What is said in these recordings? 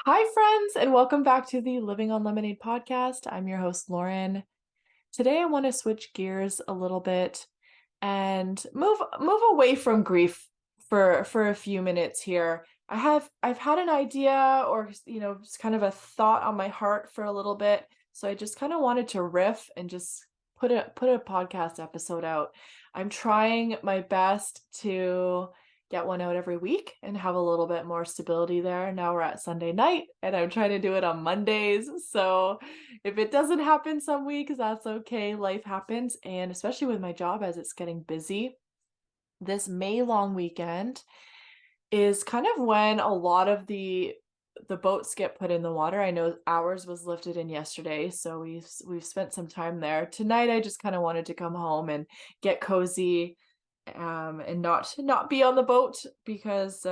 Hi, friends, and welcome back to the Living on Lemonade podcast. I'm your host, Lauren. Today, I want to switch gears a little bit and move away from grief for a few minutes here. I've had an idea or just kind of a thought on my heart for a little bit, so I just kind of wanted to riff and just put a podcast episode out. I'm trying my best to get one out every week and have a little bit more stability there. Now we're at Sunday night and I'm trying to do it on Mondays. So if it doesn't happen some weeks, that's okay. Life happens. And especially with my job as it's getting busy, this May long weekend is kind of when a lot of the boats get put in the water. I know ours was lifted in yesterday, so we've spent some time there. Tonight I just kind of wanted to come home and get cozy and not be on the boat because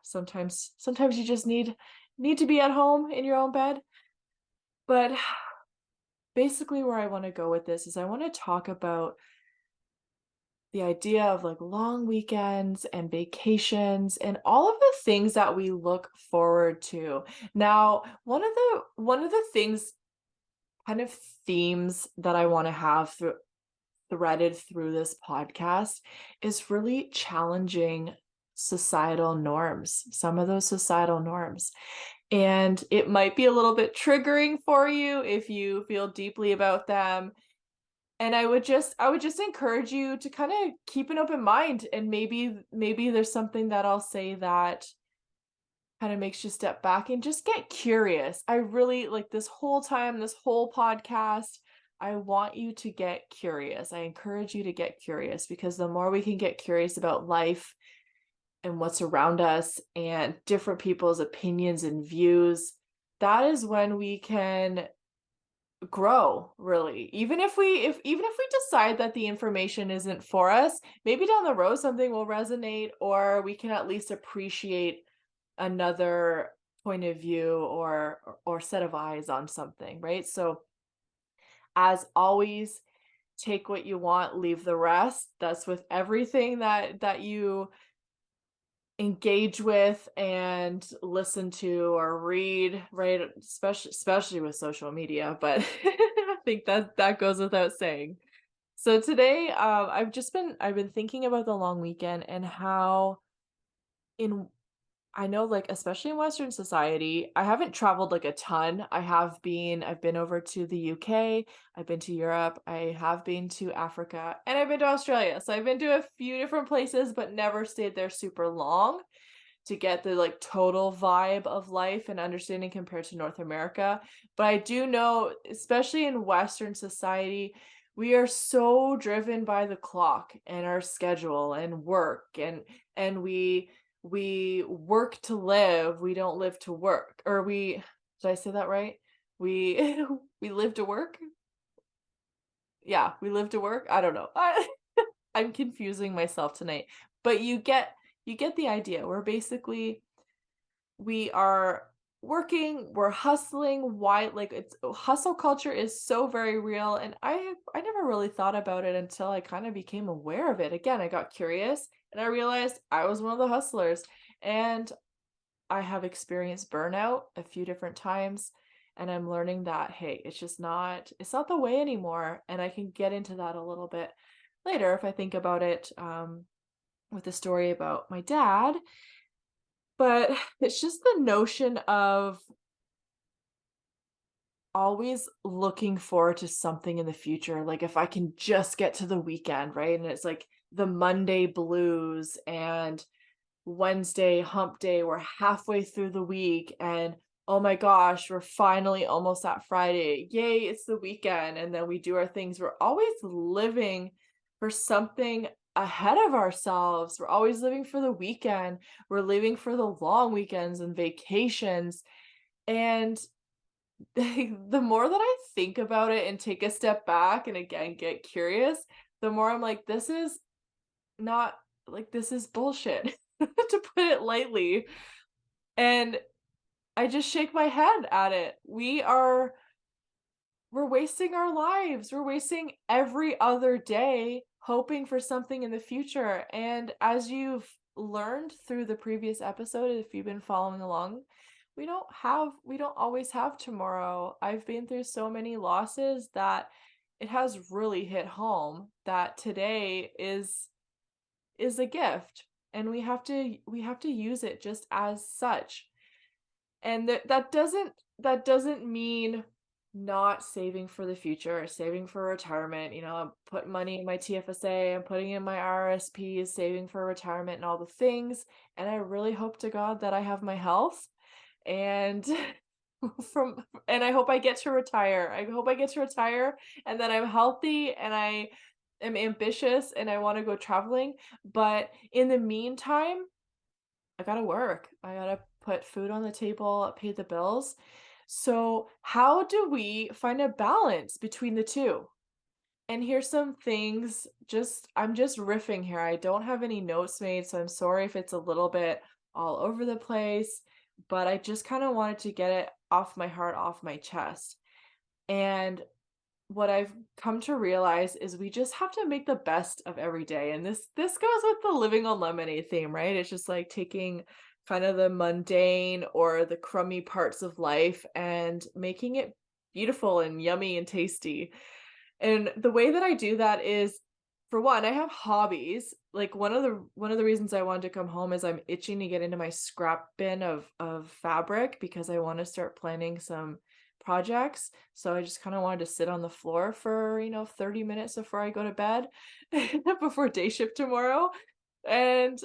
sometimes you just need to be at home in your own bed. But basically where I want to go with this is I want to talk about the idea of like long weekends and vacations and all of the things that we look forward to. Now, one of the things kind of themes that I want to have threaded through this podcast is really challenging societal norms, some of those societal norms. And it might be a little bit triggering for you if you feel deeply about them. And I would just encourage you to kind of keep an open mind, and maybe there's something that I'll say that kind of makes you step back and just get curious. I really like this whole time, this whole podcast, I want you to get curious. I encourage you to get curious because the more we can get curious about life and what's around us and different people's opinions and views, that is when we can grow, really. Even if we decide that the information isn't for us, maybe down the road something will resonate, or we can at least appreciate another point of view or set of eyes on something, right? So as always, take what you want, leave the rest. That's with everything that you engage with and listen to or read, right? Especially with social media, but I think that goes without saying. So today, I've been thinking about the long weekend and how in I know, like, especially in Western society, I haven't traveled like a ton. I've been over to the UK, I've been to Europe, I have been to Africa, and I've been to Australia. So I've been to a few different places, but never stayed there super long to get the like total vibe of life and understanding compared to North America. But I do know, especially in Western society, we are so driven by the clock and our schedule and work and we work to live, we don't live to work. Or we did I say that right? We we live to work? Yeah, we live to work. I don't know. I'm confusing myself tonight. But you get the idea. We are working, we're hustling. Why? Like, it's hustle culture is so very real, and I never really thought about it until I kind of became aware of it. Again, I got curious and I realized I was one of the hustlers, and I have experienced burnout a few different times, and I'm learning that hey, it's not the way anymore, and I can get into that a little bit later if I think about it with the story about my dad. But it's just the notion of always looking forward to something in the future. Like, if I can just get to the weekend, right? And it's like the Monday blues and Wednesday hump day. We're halfway through the week and oh my gosh, we're finally almost at Friday. Yay, it's the weekend. And then we do our things. We're always living for something ahead of ourselves. We're always living for the weekend. We're living for the long weekends and vacations. And the more that I think about it and take a step back and again get curious, the more I'm like, this is not like this is bullshit, to put it lightly. And I just shake my head at it. We're wasting our lives. We're wasting every other day hoping for something in the future. And as you've learned through the previous episode, if you've been following along, we don't always have tomorrow. I've been through so many losses that it has really hit home that today is a gift, and we have to use it just as such. And that doesn't mean not saving for the future, saving for retirement. I'm putting money in my TFSA, I'm putting in my RSPs, saving for retirement and all the things. And I really hope to God that I have my health and from and I hope I get to retire. I hope I get to retire and that I'm healthy and I am ambitious and I want to go traveling. But in the meantime, I gotta work. I gotta put food on the table, pay the bills. So, how do we find a balance between the two? And here's some things, I'm just riffing here. I don't have any notes made, so I'm sorry if it's a little bit all over the place, but I just kind of wanted to get it off my heart, off my chest. And what I've come to realize is we just have to make the best of every day. And this goes with the living on lemonade theme, right? It's just like taking kind of the mundane or the crummy parts of life and making it beautiful and yummy and tasty. And the way that I do that is, for one, I have hobbies. Like one of the reasons I wanted to come home is I'm itching to get into my scrap bin of fabric because I want to start planning some projects. So I just kind of wanted to sit on the floor for, 30 minutes before I go to bed before day shift tomorrow and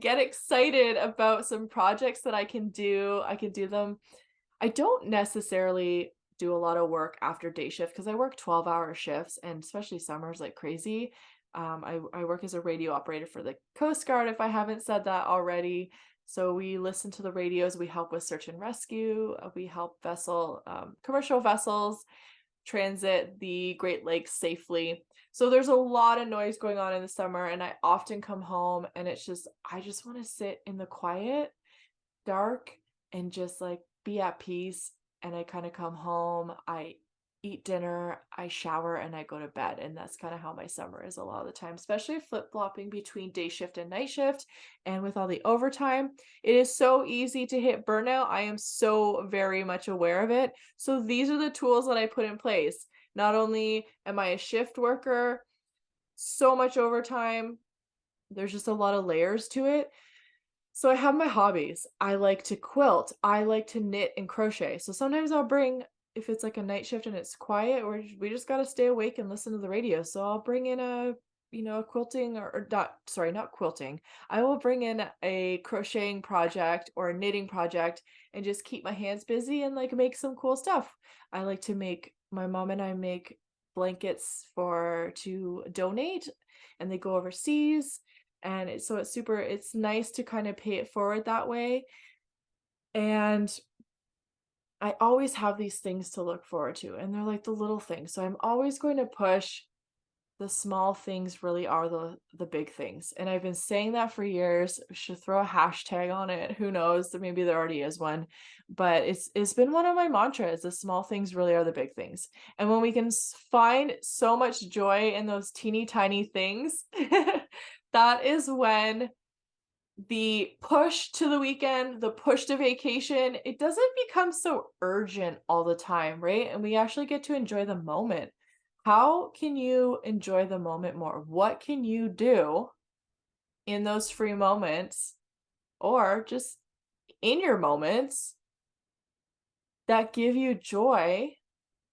get excited about some projects that I can do. I can do them. I don't necessarily do a lot of work after day shift because I work 12-hour shifts and especially summers like crazy. I work as a radio operator for the Coast Guard, if I haven't said that already. So we listen to the radios, we help with search and rescue, we help commercial vessels transit the Great Lakes safely. So there's a lot of noise going on in the summer, and I often come home and I just want to sit in the quiet, dark, and just like be at peace. And I kind of come home, I eat dinner, I shower, and I go to bed. And that's kind of how my summer is a lot of the time, especially flip-flopping between day shift and night shift. And with all the overtime, it is so easy to hit burnout. I am so very much aware of it. So these are the tools that I put in place. Not only am I a shift worker, so much overtime, there's just a lot of layers to it. So I have my hobbies. I like to quilt. I like to knit and crochet. So sometimes I'll bring, if it's like a night shift and it's quiet, or we just got to stay awake and listen to the radio. So I'll bring in a quilting or not, sorry, not quilting. I will bring in a crocheting project or a knitting project and just keep my hands busy and like make some cool stuff. I like to my mom and I make blankets to donate, and they go overseas, and it's nice to kind of pay it forward that way. And I always have these things to look forward to, and they're like the little things. So I'm always going to push the small things really are the big things. And I've been saying that for years. I should throw a hashtag on it. Who knows? Maybe there already is one. But it's been one of my mantras. The small things really are the big things. And when we can find so much joy in those teeny tiny things, that is when the push to the weekend, the push to vacation, it doesn't become so urgent all the time, right? And we actually get to enjoy the moment. How can you enjoy the moment more? What can you do in those free moments or just in your moments that give you joy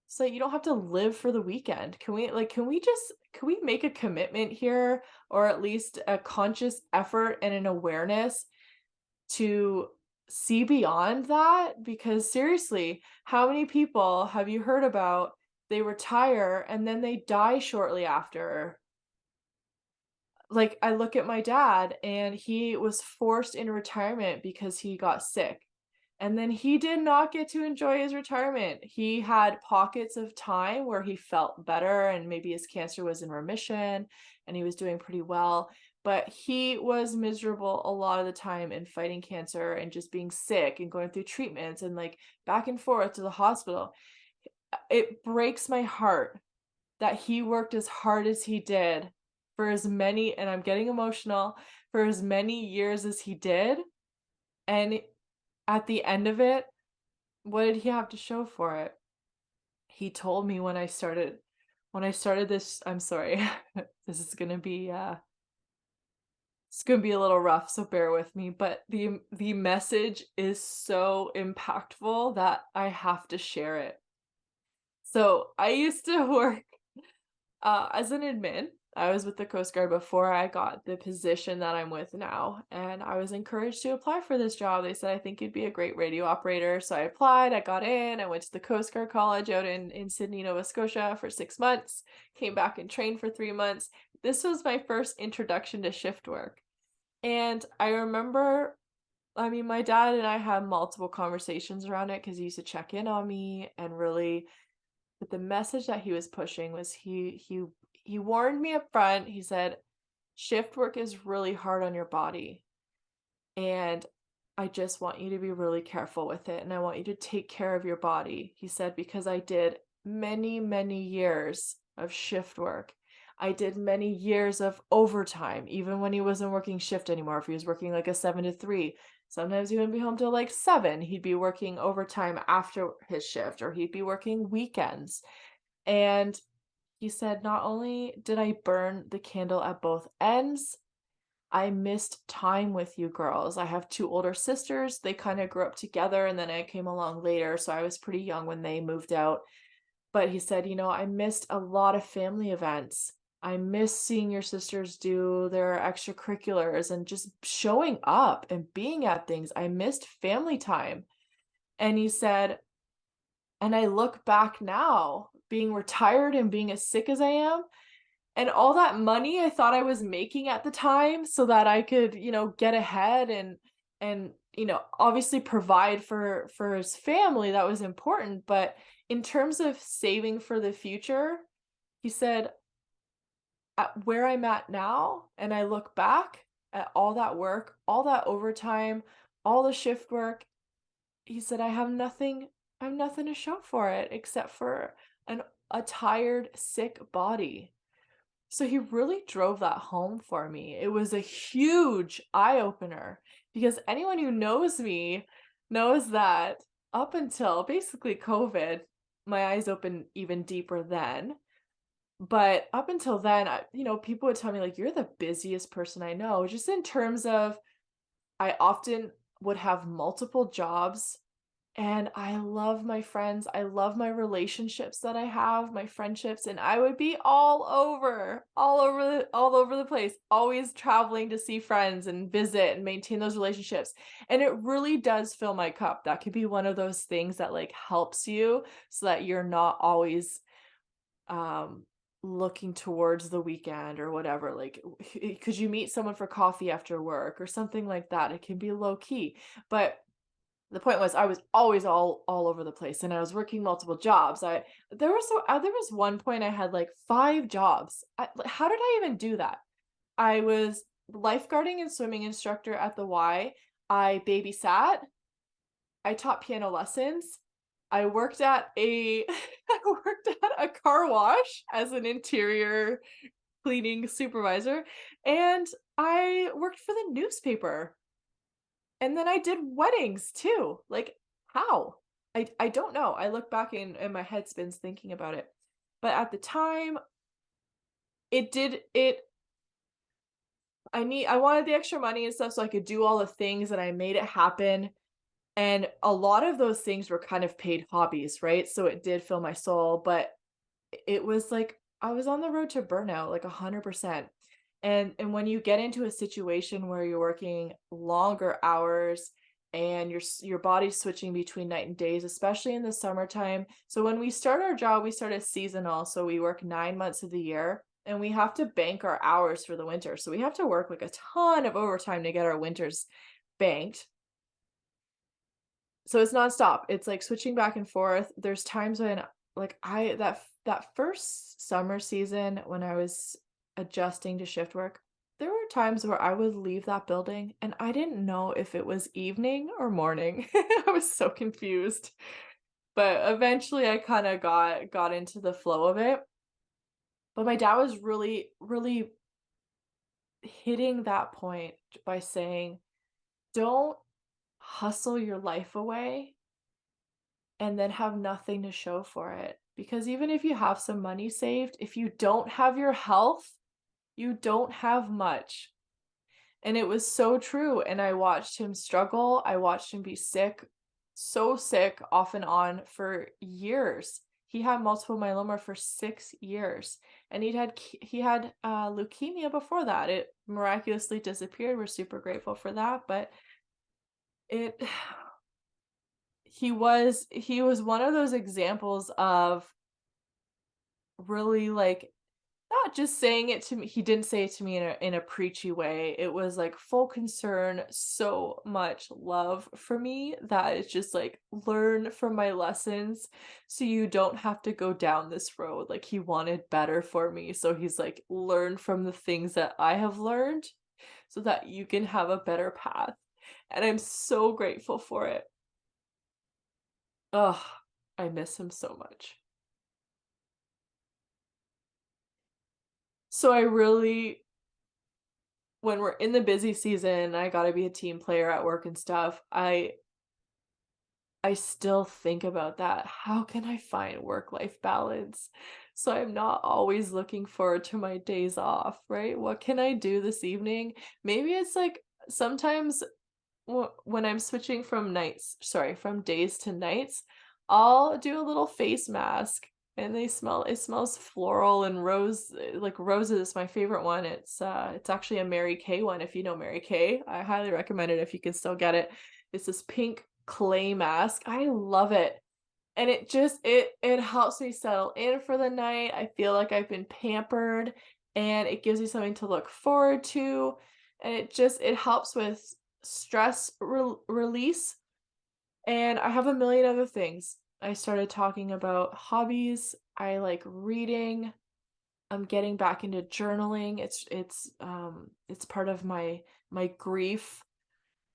so you don't have to live for the weekend? Can we make a commitment here, or at least a conscious effort and an awareness to see beyond that? Because seriously, how many people have you heard about, they retire and then they die shortly after? Like, I look at my dad, and he was forced into retirement because he got sick. And then he did not get to enjoy his retirement. He had pockets of time where he felt better and maybe his cancer was in remission and he was doing pretty well. But he was miserable a lot of the time in fighting cancer and just being sick and going through treatments and like back and forth to the hospital. It breaks my heart that he worked as hard as he did for as many, and I'm getting emotional, for as many years as he did. And at the end of it, what did he have to show for it? He told me when I started this, I'm sorry. This is gonna be, it's gonna be a little rough, so bear with me, but the message is so impactful that I have to share it. So, I used to work, as an admin. I was with the Coast Guard before I got the position that I'm with now, and I was encouraged to apply for this job. They said, "I think you'd be a great radio operator." So I applied, I got in, I went to the Coast Guard College out in Sydney, Nova Scotia for 6 months, came back and trained for 3 months. This was my first introduction to shift work. And I remember, I mean, my dad and I had multiple conversations around it because he used to check in on me and really, but the message that he was pushing was he warned me up front. He said, "Shift work is really hard on your body, and I just want you to be really careful with it, and I want you to take care of your body." He said, "Because I did many, many years of shift work. I did many years of overtime, even when he wasn't working shift anymore. If he was working like a 7 to 3, sometimes he wouldn't be home till like 7. He'd be working overtime after his shift, or he'd be working weekends." And he said, "Not only did I burn the candle at both ends, I missed time with you girls." I have 2 older sisters. They kind of grew up together, and then I came along later, so I was pretty young when they moved out. But he said, "I missed a lot of family events. I miss seeing your sisters do their extracurriculars and just showing up and being at things. I missed family time." And he said, "And I look back now, being retired and being as sick as I am, and all that money I thought I was making at the time so that I could, get ahead and obviously provide for his family, that was important, but in terms of saving for the future," he said, "At where I'm at now, and I look back at all that work, all that overtime, all the shift work," he said, I have nothing to show for it except for an a tired, sick body." So he really drove that home for me. It was a huge eye opener because anyone who knows me knows that up until basically COVID, my eyes opened even deeper then. But up until then, people would tell me, like, "You're the busiest person I know," just in terms of I often would have multiple jobs, and I love my friends. I love my relationships that I have, my friendships, and I would be all over the place, always traveling to see friends and visit and maintain those relationships. And it really does fill my cup. That could be one of those things that like helps you so that you're not always um looking towards the weekend or whatever. Like, could you meet someone for coffee after work or something like that? It can be low key. But the point was I was always all over the place, and I was working multiple jobs. There was one point I had like 5 jobs. How did I even do that? I was lifeguarding and swimming instructor at the Y. I babysat. I taught piano lessons. I worked at a I worked at a car wash as an interior cleaning supervisor, and I worked for the newspaper. And then I did weddings too. Like, how? I don't know. I look back and my head spins thinking about it. But at the time, it did it I wanted the extra money and stuff so I could do all the things, and I made it happen. And a lot of those things were kind of paid hobbies, right? So it did fill my soul, but it was like I was on the road to burnout like 100%. And when you get into a situation where you're working longer hours and your body's switching between night and days, especially in the summertime. So when we start our job, we start as seasonal, so we work 9 months of the year, and we have to bank our hours for the winter. So we have to work like a ton of overtime to get our winters banked. So it's nonstop. It's like switching back and forth. There's times when like that first summer season when I was adjusting to shift work, there were times where I would leave that building and I didn't know if it was evening or morning. I was so confused. But eventually I kind of got into the flow of it. But my dad was really really hitting that point by saying, "Don't hustle your life away and then have nothing to show for it. Because even if you have some money saved, if you don't have your health, you don't have much. And it was so true. And I watched him struggle. I watched him be sick, so sick off and on for years. He had multiple myeloma for 6 years, and he had leukemia before that. It miraculously disappeared. We're super grateful for that, but it he was one of those examples of really, like, not just saying it to me. He didn't say it to me in a preachy way. It was like full concern, so much love for me that it's just like, learn from my lessons so you don't have to go down this road. Like, he wanted better for me. So he's like, learn from the things that I have learned so that you can have a better path. And I'm so grateful for it. Ugh, I miss him so much. So I really when we're in the busy season, I gotta be a team player at work and stuff, I still think about that. How can I find work-life balance so I'm not always looking forward to my days off, right? What can I do this evening? Maybe it's like sometimes when I'm switching from days to nights, I'll do a little face mask and it smells floral and like roses is my favorite one. It's actually a Mary Kay one. If you know Mary Kay, I highly recommend it if you can still get it. It's this pink clay mask. I love it. And it helps me settle in for the night. I feel like I've been pampered, and it gives me something to look forward to, and it helps with stress release. And I have a million other things. I started talking about hobbies. I like reading. I'm getting back into journaling. It's part of my grief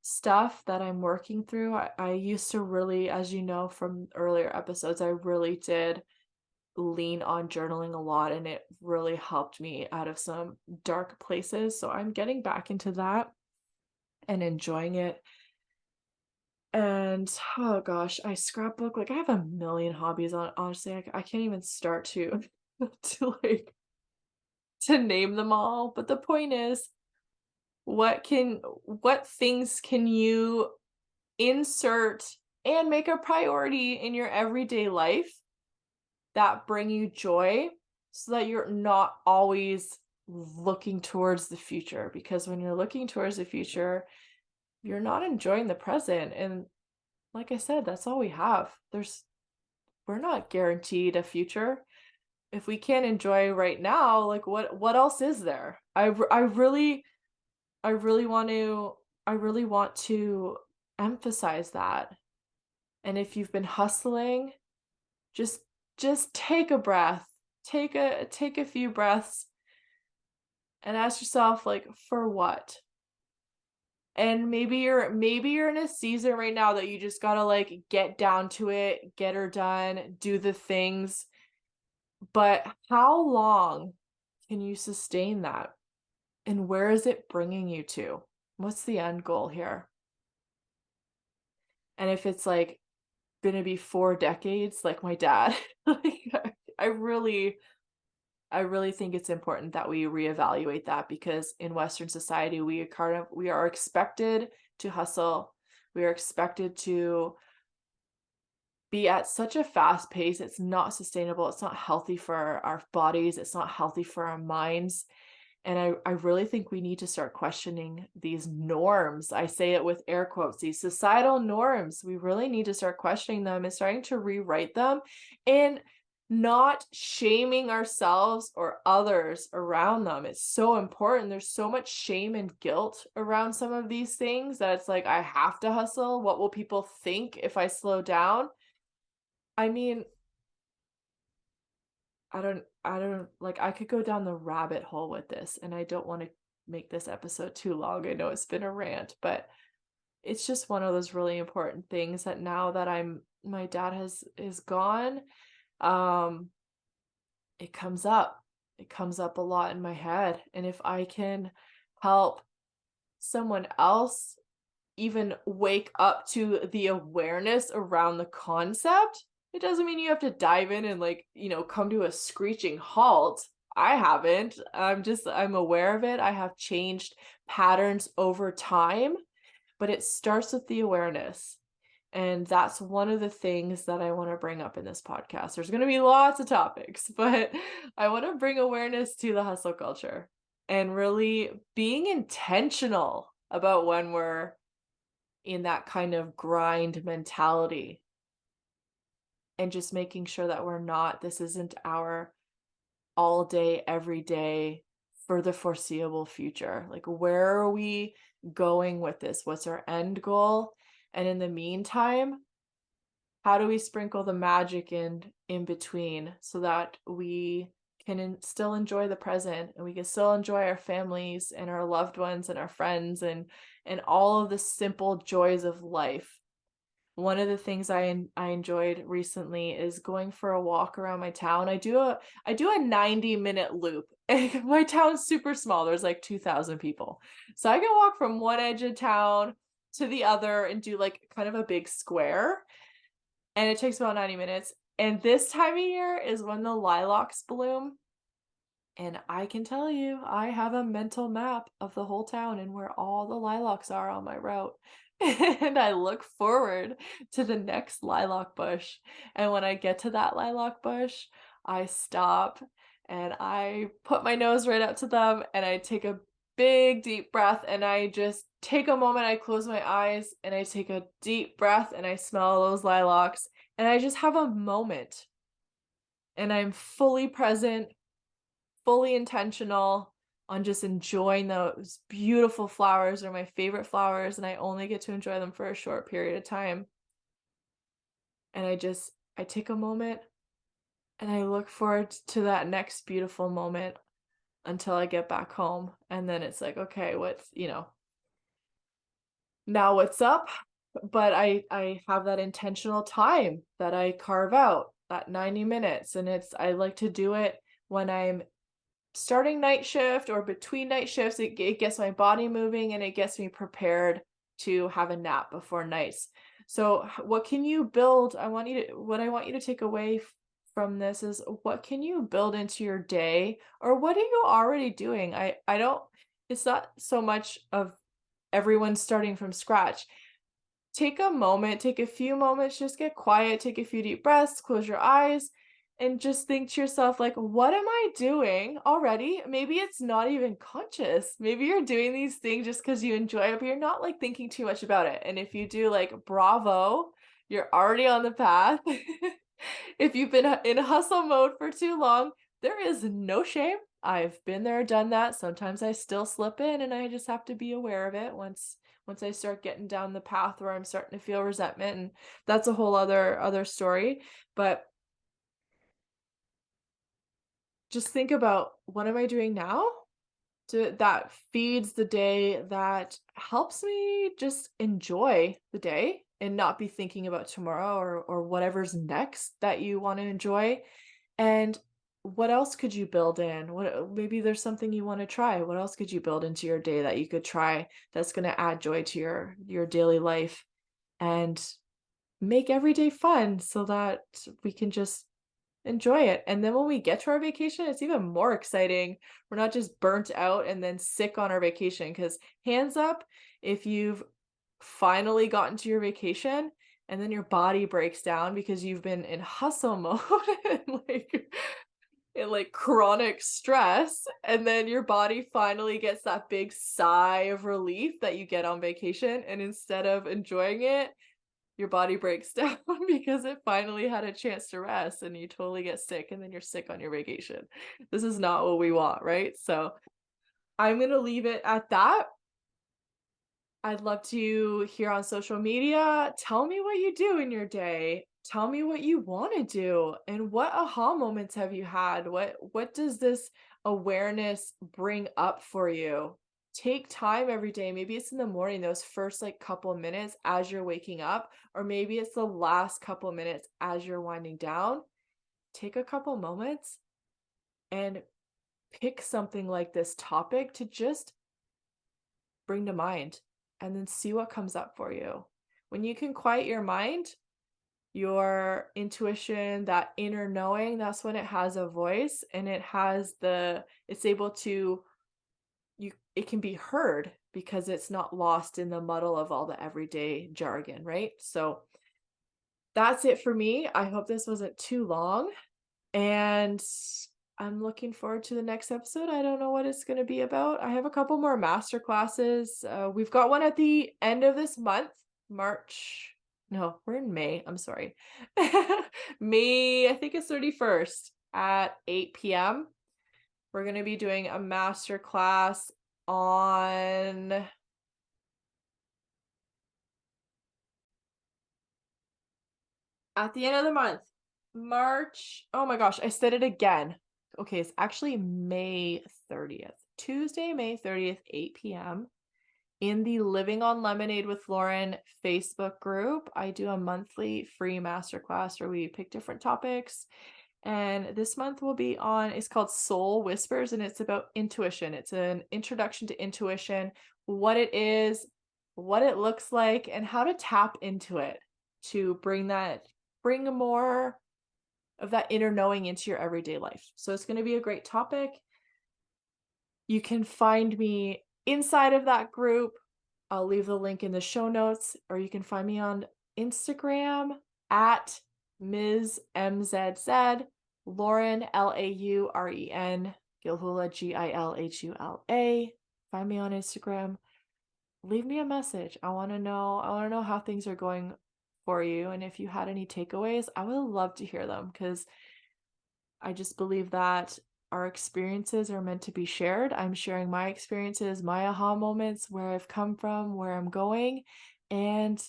stuff that I'm working through. I used to really, as you know from earlier episodes, I really did lean on journaling a lot, and it really helped me out of some dark places. So I'm getting back into that and enjoying it. And oh gosh, I scrapbook. Like, I have a million hobbies on honestly. I can't even start to to like to name them all. But the point is, what things can you insert and make a priority in your everyday life that bring you joy so that you're not always looking towards the future? Because when you're looking towards the future, you're not enjoying the present. And like I said, that's all we have. We're not guaranteed a future. If we can't enjoy right now, like what else is there? I really want to I really want to emphasize that. And if you've been hustling, just just take a breath. Take a few breaths and ask yourself, like, for what? And maybe you're in a season right now that you just got to like get down to it, get her done, do the things. But how long can you sustain that? And where is it bringing you to? What's the end goal here? And if it's like going to be 4 decades like my dad, like, I really I really think it's important that we reevaluate that, because in Western society, we are expected to hustle. We are expected to be at such a fast pace. It's not sustainable. It's not healthy for our bodies. It's not healthy for our minds. And I really think we need to start questioning these norms. I say it with air quotes, these societal norms. We really need to start questioning them and starting to rewrite them, and not shaming ourselves or others around them. It's so important. There's so much shame and guilt around some of these things that it's like, I have to hustle. What will people think if I slow down? I mean, I don't like, I could go down the rabbit hole with this, and I don't want to make this episode too long. I know it's been a rant, but it's just one of those really important things that now that my dad is gone, um it comes up. It comes up a lot in my head. And if I can help someone else even wake up to the awareness around the concept. It doesn't mean you have to dive in and like, come to a screeching halt. I haven't. I'm aware of it. I have changed patterns over time, but it starts with the awareness. And that's one of the things that I want to bring up in this podcast. There's going to be lots of topics, but I want to bring awareness to the hustle culture and really being intentional about when we're in that kind of grind mentality and just making sure that this isn't our all day, every day for the foreseeable future. Like, where are we going with this? What's our end goal? And in the meantime, how do we sprinkle the magic in between so that we can still enjoy the present, and we can still enjoy our families and our loved ones and our friends and all of the simple joys of life. One of the things I enjoyed recently is going for a walk around my town. I do a 90-minute loop. My town's super small. There's like 2,000 people. So I can walk from one edge of town to the other and do like kind of a big square. And it takes about 90 minutes. And this time of year is when the lilacs bloom. And I can tell you, I have a mental map of the whole town and where all the lilacs are on my route. And I look forward to the next lilac bush. And when I get to that lilac bush, I stop and I put my nose right up to them and I take a big deep breath and I just take a moment. I close my eyes and I take a deep breath and I smell those lilacs and I just have a moment and I'm fully present, fully intentional on just enjoying those beautiful flowers. They're my favorite flowers, and I only get to enjoy them for a short period of time. And I take a moment and I look forward to that next beautiful moment until I get back home. And then it's like, okay, now what's up? But I have that intentional time that I carve out, that 90 minutes. And I like to do it when I'm starting night shift or between night shifts. It gets my body moving and it gets me prepared to have a nap before nights. So what can you build? What I want you to take away from this is, what can you build into your day, or what are you already doing? I don't, it's not so much of everyone starting from scratch. Take a moment, take a few moments, just get quiet, take a few deep breaths, close your eyes, and just think to yourself, like, what am I doing already? Maybe it's not even conscious. Maybe you're doing these things just because you enjoy it, but you're not like thinking too much about it. And if you do, like, bravo, you're already on the path. If you've been in hustle mode for too long, there is no shame. I've been there, done that. Sometimes I still slip in and I just have to be aware of it once I start getting down the path where I'm starting to feel resentment, and that's a whole other story. But just think about, what am I doing now that feeds the day, that helps me just enjoy the day and not be thinking about tomorrow or whatever's next that you want to enjoy. And what else could you build in? Maybe there's something you want to try. What else could you build into your day that you could try that's going to add joy to your daily life and make every day fun so that we can just enjoy it. And then when we get to our vacation, it's even more exciting. We're not just burnt out and then sick on our vacation. Because hands up, if you've finally gotten to your vacation and then your body breaks down because you've been in hustle mode and like chronic stress, and then your body finally gets that big sigh of relief that you get on vacation, and instead of enjoying it, your body breaks down because it finally had a chance to rest, and you totally get sick, and then you're sick on your vacation. This is not what we want, right? So I'm going to leave it at that. I'd love to hear on social media. Tell me what you do in your day. Tell me what you want to do, and what aha moments have you had? What does this awareness bring up for you? Take time every day. Maybe it's in the morning, those first like couple minutes as you're waking up, or maybe it's the last couple minutes as you're winding down. Take a couple moments and pick something like this topic to just bring to mind and then see what comes up for you. When you can quiet your mind, your intuition, that inner knowing, that's when it has a voice and it's able to it can be heard because it's not lost in the muddle of all the everyday jargon, right? So that's it for me. I hope this wasn't too long, and I'm looking forward to the next episode. I don't know what it's going to be about. I have a couple more master classes. We've got one at the end of this month, March. No, we're in May. I'm sorry. May, I think it's 31st at 8 p.m. We're going to be doing a master class on at the end of the month, March. Oh my gosh, I said it again. Okay, it's actually May 30th. Tuesday, May 30th, 8 p.m. in the Living on Lemonade with Lauren Facebook group. I do a monthly free masterclass where we pick different topics. And this month will be it's called Soul Whispers, and it's about intuition. It's an introduction to intuition, what it is, what it looks like, and how to tap into it to bring more of that inner knowing into your everyday life. So it's going to be a great topic. You can find me inside of that group. I'll leave the link in the show notes, or you can find me on Instagram at Ms. MZZ, Lauren, Lauren, Gilhula, Gilhula. Find me on Instagram. Leave me a message. I want to know how things are going for you. And if you had any takeaways, I would love to hear them, because I just believe that our experiences are meant to be shared. I'm sharing my experiences, my aha moments, where I've come from, where I'm going. And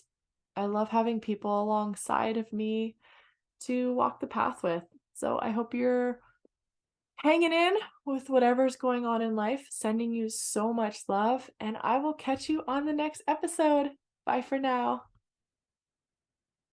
I love having people alongside of me to walk the path with. So I hope you're hanging in with whatever's going on in life. Sending you so much love, and I will catch you on the next episode. Bye for now.